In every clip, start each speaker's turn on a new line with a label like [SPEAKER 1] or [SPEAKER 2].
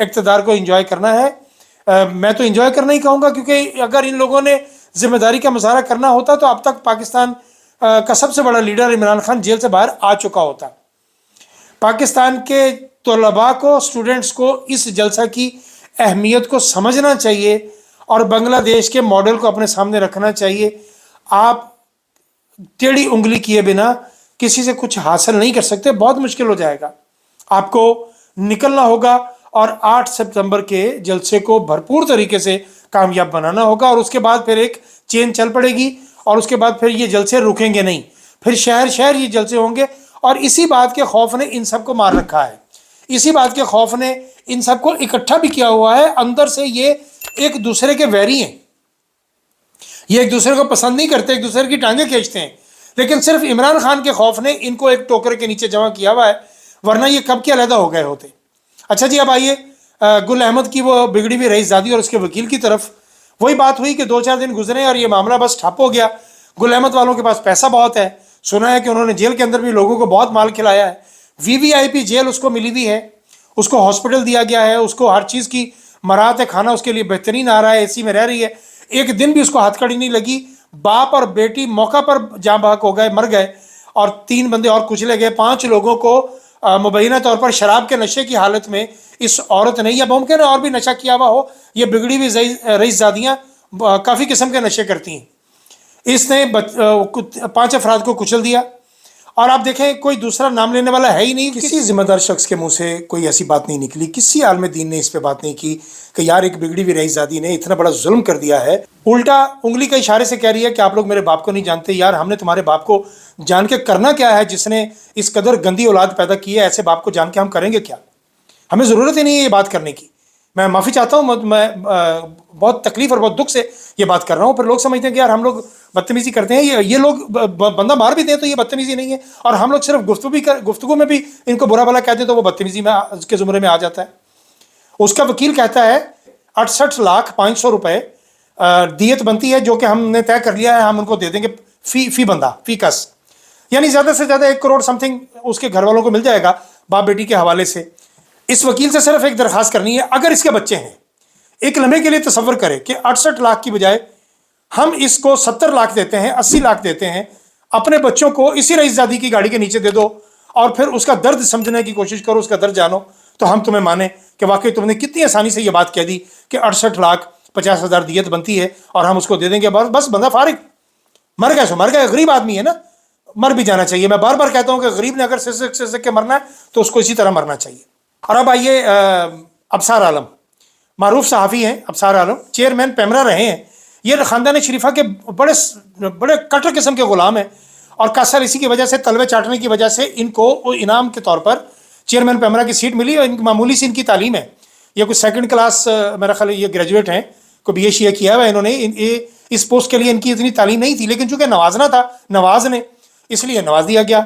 [SPEAKER 1] اقتدار کو انجوائے کرنا ہے. میں تو انجوائے کرنا ہی کہوں گا، کیونکہ اگر ان لوگوں نے ذمہ داری کا مظاہرہ کرنا ہوتا تو اب تک پاکستان کا سب سے بڑا لیڈر عمران خان جیل سے باہر آ چکا ہوتا. پاکستان کے طلباء کو، اسٹوڈنٹس کو اس جلسہ کی اہمیت کو سمجھنا چاہیے اور بنگلہ دیش کے ماڈل کو اپنے سامنے رکھنا چاہیے. آپ ٹیڑھی انگلی کیے بنا کسی سے کچھ حاصل نہیں کر سکتے، بہت مشکل ہو جائے گا. آپ کو نکلنا ہوگا اور 8 سپتمبر کے جلسے کو بھرپور طریقے سے کامیاب بنانا ہوگا، اور اس کے بعد پھر ایک چین چل پڑے گی، اور اس کے بعد پھر یہ جلسے رکیں گے نہیں، پھر شہر شہر یہ جلسے ہوں گے. اور اسی بات کے خوف نے ان سب کو مار رکھا ہے، اسی بات کے خوف نے ان سب کو اکٹھا بھی کیا ہوا ہے. اندر سے یہ ایک دوسرے کے ویری ہیں، یہ ایک دوسرے کو پسند نہیں کرتے، ایک دوسرے کی ٹانگیں کھینچتے ہیں، لیکن صرف عمران خان کے خوف نے ان کو ایک ٹوکرے کے نیچے جمع کیا ہوا ہے، ورنہ یہ کب کے علیحدہ ہو گئے ہوتے. اچھا جی، اب آئیے گل احمد کی وہ بگڑی ہوئی رئیس زادی اور اس کے وکیل کی طرف. وہی بات ہوئی کہ 2-4 دن گزرے اور یہ معاملہ بس ٹھپ ہو گیا. گل احمد والوں کے پاس پیسہ بہت ہے، سنا ہے کہ انہوں نے جیل کے اندر بھی لوگوں کو بہت مال کھلایا ہے. VVIP جیل اس کو ملی ہوئی ہے، اس کو ہاسپٹل دیا گیا ہے، اس کو ہر چیز کی مراحت کھانا اس کے لیے بہترین آ رہا ہے، AC میں رہ رہی ہے. ایک دن بھی اس کو ہاتھ کڑی نہیں لگی. باپ اور بیٹی موقع پر جاں بحق ہو گئے، مر گئے، اور 3 بندے اور کچلے گئے. 5 لوگوں کو مبینہ طور پر شراب کے نشے کی حالت میں اس عورت نے، یا ممکن ہے اور بھی نشہ کیا ہوا ہو، یہ بگڑی ہوئی رئیس زادیاں کافی قسم کے نشے کرتی ہیں، اس نے 5 افراد کو کچل دیا. اور آپ دیکھیں کوئی دوسرا نام لینے والا ہے ہی نہیں. کسی ذمہ دار شخص کے منہ سے کوئی ایسی بات نہیں نکلی، کسی عالم دین نے اس پہ بات نہیں کی کہ یار ایک بگڑی ہوئی رئیس زادی نے اتنا بڑا ظلم کر دیا ہے. الٹا انگلی کے اشارے سے کہہ رہی ہے کہ آپ لوگ میرے باپ کو نہیں جانتے. یار ہم نے تمہارے باپ کو جان کے کرنا کیا ہے؟ جس نے اس قدر گندی اولاد پیدا کی ہے، ایسے باپ کو جان کے ہم کریں گے کیا؟ ہمیں ضرورت ہی نہیں ہے یہ بات کرنے کی. میں معافی چاہتا ہوں، میں بہت تکلیف اور بہت دکھ سے یہ بات کر رہا ہوں. پھر لوگ سمجھتے ہیں کہ یار ہم لوگ بدتمیزی کرتے ہیں، یہ لوگ بندہ مار بھی دیں تو یہ بدتمیزی نہیں ہے، اور ہم لوگ صرف گفتگو میں بھی ان کو برا بھلا کہتے ہیں تو وہ بدتمیزی میں کے زمرے میں آ جاتا ہے. اس کا وکیل کہتا ہے 68,500,000 روپے دیت بنتی ہے، جو کہ ہم نے طے کر لیا ہے، ہم ان کو دے دیں گے فی بندہ، فی کس، یعنی زیادہ سے زیادہ 1 کروڑ سم تھنگ اس کے گھر والوں کو مل جائے گا باپ بیٹی کے حوالے سے. اس وکیل سے صرف ایک درخواست کرنی ہے، اگر اس کے بچے ہیں، ایک لمحے کے لیے تصور کرے کہ 68 لاکھ کی بجائے ہم اس کو 70 لاکھ دیتے ہیں، 80 لاکھ دیتے ہیں، اپنے بچوں کو اسی رئیس زادی کی گاڑی کے نیچے دے دو اور پھر اس کا درد سمجھنے کی کوشش کرو، اس کا درد جانو، تو ہم تمہیں مانیں کہ واقعی تم نے کتنی آسانی سے یہ بات کہہ دی کہ 68,50,000 دیت بنتی ہے اور ہم اس کو دے دیں گے، بس بندہ فارغ. مر گئے سو مر گئے، غریب آدمی ہے نا، مر بھی جانا چاہیے. میں بار بار کہتا ہوں کہ غریب نے اگر سسک کے مرنا ہے تو اس کو اسی طرح مرنا چاہیے. اور اب آئیے ابصار عالم، معروف صحافی ہیں ابصار عالم، چیئرمین پیمرا رہے ہیں. یہ خاندان شریفہ کے بڑے کٹر قسم کے غلام ہیں، اور کثر اسی کی وجہ سے، تلوے چاٹنے کی وجہ سے ان کو انعام کے طور پر چیئرمین پیمرا کی سیٹ ملی. اور معمولی سی ان کی تعلیم ہے، یہ کوئی 2nd کلاس میرا خیال یہ گریجویٹ ہیں، کوئی BA شیعہ کیا ہوا ہے انہوں نے. اس پوسٹ کے لیے ان کی اتنی تعلیم نہیں تھی، لیکن چونکہ نوازنا تھا نواز نے، اس لیے نواز دیا گیا.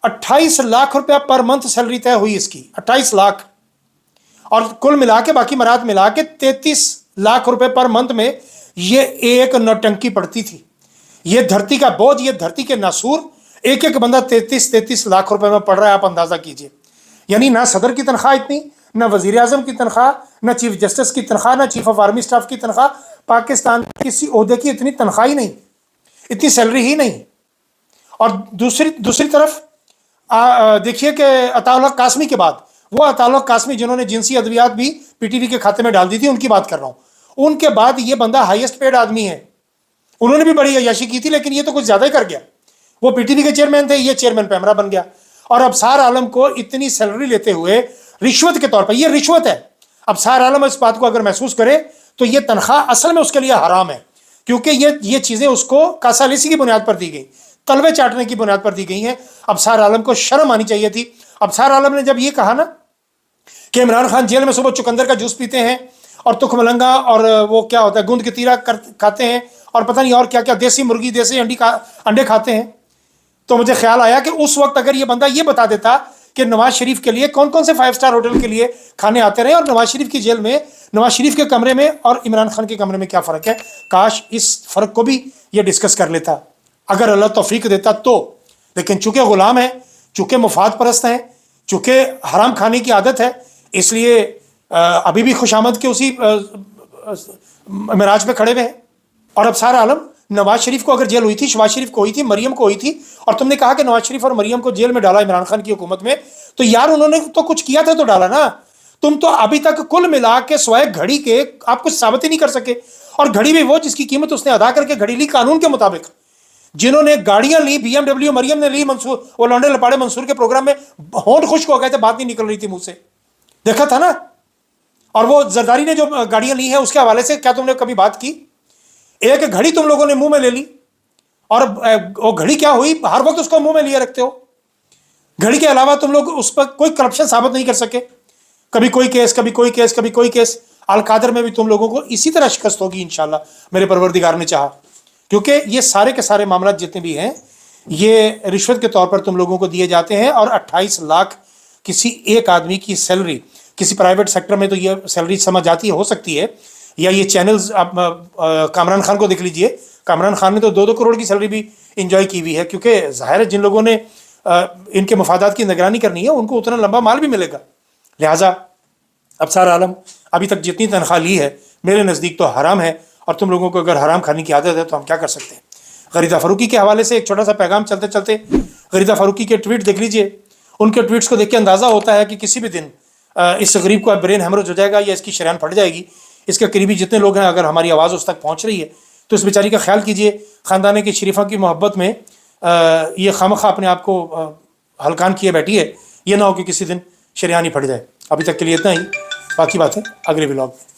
[SPEAKER 1] 28 لاکھ روپیہ پر منتھ سیلری طے ہوئی اس کی، 28 لاکھ، اور کل ملا کے باقی مراد ملا کے 33 لاکھ روپے پر منتھ میں یہ ایک نوٹنکی پڑتی تھی. یہ دھرتی کا بوجھ، یہ دھرتی کے ناسور، ایک بندہ 33 لاکھ روپے میں پڑ رہا ہے. آپ اندازہ کیجئے، یعنی نہ صدر کی تنخواہ اتنی، نہ وزیر اعظم کی تنخواہ، نہ چیف جسٹس کی تنخواہ، نہ چیف آف آرمی اسٹاف کی تنخواہ. پاکستان کسی عہدے کی اتنی تنخواہ ہی نہیں، اتنی سیلری ہی نہیں. اور دوسری طرف دیکھیے کہ عطا اللہ قاسمی کے بعد، وہ عطا اللہ قاسمی جنہوں نے جنسی ادویات بھی PTV کے کھاتے میں ڈال دی تھی، ان کی بات کر رہا ہوں. ان کے بعد یہ بندہ ہائیسٹ پیڈ آدمی ہے. انہوں نے بھی بڑی عیاشی کی تھی، لیکن یہ تو کچھ زیادہ ہی کر گیا. وہ PTV کے چیئرمین تھے، یہ چیئرمین پیمرا بن گیا. اور ابصار عالم کو اتنی سیلری لیتے ہوئے رشوت کے طور پر، یہ رشوت ہے. ابصار عالم اس بات کو اگر محسوس کرے تو یہ تنخواہ اصل میں اس کے لیے حرام ہے، کیونکہ یہ چیزیں اس کو کاسالیسی کی بنیاد پر دی گئی، تلوے چاٹنے کی بنیاد پر دی گئی ہیں. ابصار عالم کو شرم آنی چاہیے تھی. ابصار عالم نے جب یہ کہا نا کہ عمران خان جیل میں صبح چقندر کا جوس پیتے ہیں اور تخ ملنگا اور وہ کیا ہوتا ہے گوند کی تیرا کھاتے ہیں اور پتہ نہیں اور کیا کیا، دیسی مرغی دیسی انڈے کھاتے ہیں، تو مجھے خیال آیا کہ اس وقت اگر یہ بندہ یہ بتا دیتا کہ نواز شریف کے لیے کون کون سے 5 اسٹار ہوٹل کے لیے کھانے آتے رہے اور نواز شریف کی جیل میں، نواز شریف کے کمرے میں اور عمران خان کے کمرے میں کیا فرق ہے، کاش اس فرق کو بھی یہ ڈسکس کر لیتا اگر اللہ توفیق دیتا تو. لیکن چونکہ غلام ہیں، چونکہ مفاد پرست ہیں، چونکہ حرام کھانے کی عادت ہے، اس لیے ابھی بھی خوش آمد کے اسی معراج پہ کھڑے ہوئے ہیں. اور اب سارا عالم نواز شریف کو اگر جیل ہوئی تھی، شہباز شریف کو ہوئی تھی، مریم کو ہوئی تھی، اور تم نے کہا کہ نواز شریف اور مریم کو جیل میں ڈالا عمران خان کی حکومت میں، تو یار انہوں نے تو کچھ کیا تھا تو ڈالا نا. تم تو ابھی تک کل ملا کے سوائے گھڑی کے آپ کچھ ثابت ہی نہیں کر سکے. اور گھڑی بھی وہ جس کی قیمت اس نے ادا کر کے گھڑی لی قانون کے مطابق. جنہوں نے گاڑیاں لی، بی ایم ڈبلیو مریم نے لی، منصور وہ لونڈے لپاڑے منصور کے پروگرام میں ہونٹ خشک ہو گئے تھے، بات نہیں نکل رہی تھی منہ سے، دیکھا تھا نا. اور وہ زرداری نے جو گاڑیاں لی ہیں اس کے حوالے سے کیا تم نے کبھی بات کی؟ ایک گھڑی تم لوگوں نے منہ میں لے لی، اور وہ گھڑی کیا ہوئی؟ ہر وقت اس کو منہ میں لیے رکھتے ہو. گھڑی کے علاوہ تم لوگ اس پر کوئی کرپشن ثابت نہیں کر سکے. کبھی کوئی کیس، کبھی کوئی کیس، کبھی کوئی کیس. القادر میں بھی تم لوگوں کو اسی طرح شکست ہوگی انشاءاللہ میرے پروردگار نے چاہا، کیونکہ یہ سارے کے سارے معاملات جتنے بھی ہیں یہ رشوت کے طور پر تم لوگوں کو دیے جاتے ہیں. اور 28 لاکھ کسی ایک آدمی کی سیلری، کسی پرائیویٹ سیکٹر میں تو یہ سیلری سمجھ جاتی ہو سکتی ہے، یا یہ چینلز آپ کامران خان کو دیکھ لیجئے، کامران خان نے تو 2 کروڑ کی سیلری بھی انجوائے کی ہوئی ہے، کیونکہ ظاہر ہے جن لوگوں نے ان کے مفادات کی نگرانی کرنی ہے ان کو اتنا لمبا مال بھی ملے گا. لہٰذا اب سارا عالم ابھی تک جتنی تنخواہ لی ہے میرے نزدیک تو حرام ہے، اور تم لوگوں کو اگر حرام کھانے کی عادت ہے تو ہم کیا کر سکتے ہیں. غریدہ فاروقی کے حوالے سے ایک چھوٹا سا پیغام چلتے چلتے، غریدہ فاروقی کے ٹویٹ دیکھ لیجئے. ان کے ٹویٹس کو دیکھ کے اندازہ ہوتا ہے کہ کسی بھی دن اس غریب کو برین ہیمرج ہو جائے گا یا اس کی شریان پھٹ جائے گی. اس کے قریبی جتنے لوگ ہیں اگر ہماری آواز اس تک پہنچ رہی ہے تو اس بیچاری کا خیال کیجئے. خاندان کے شریفہ کی محبت میں یہ خامخواہ اپنے آپ کو ہلکان کیے بیٹھی ہے، یہ نہ ہو کہ کسی دن شریان ہی پھٹ جائے. ابھی تک کے لیے اتنا ہی، باقی باتیں اگلے ولاگ میں.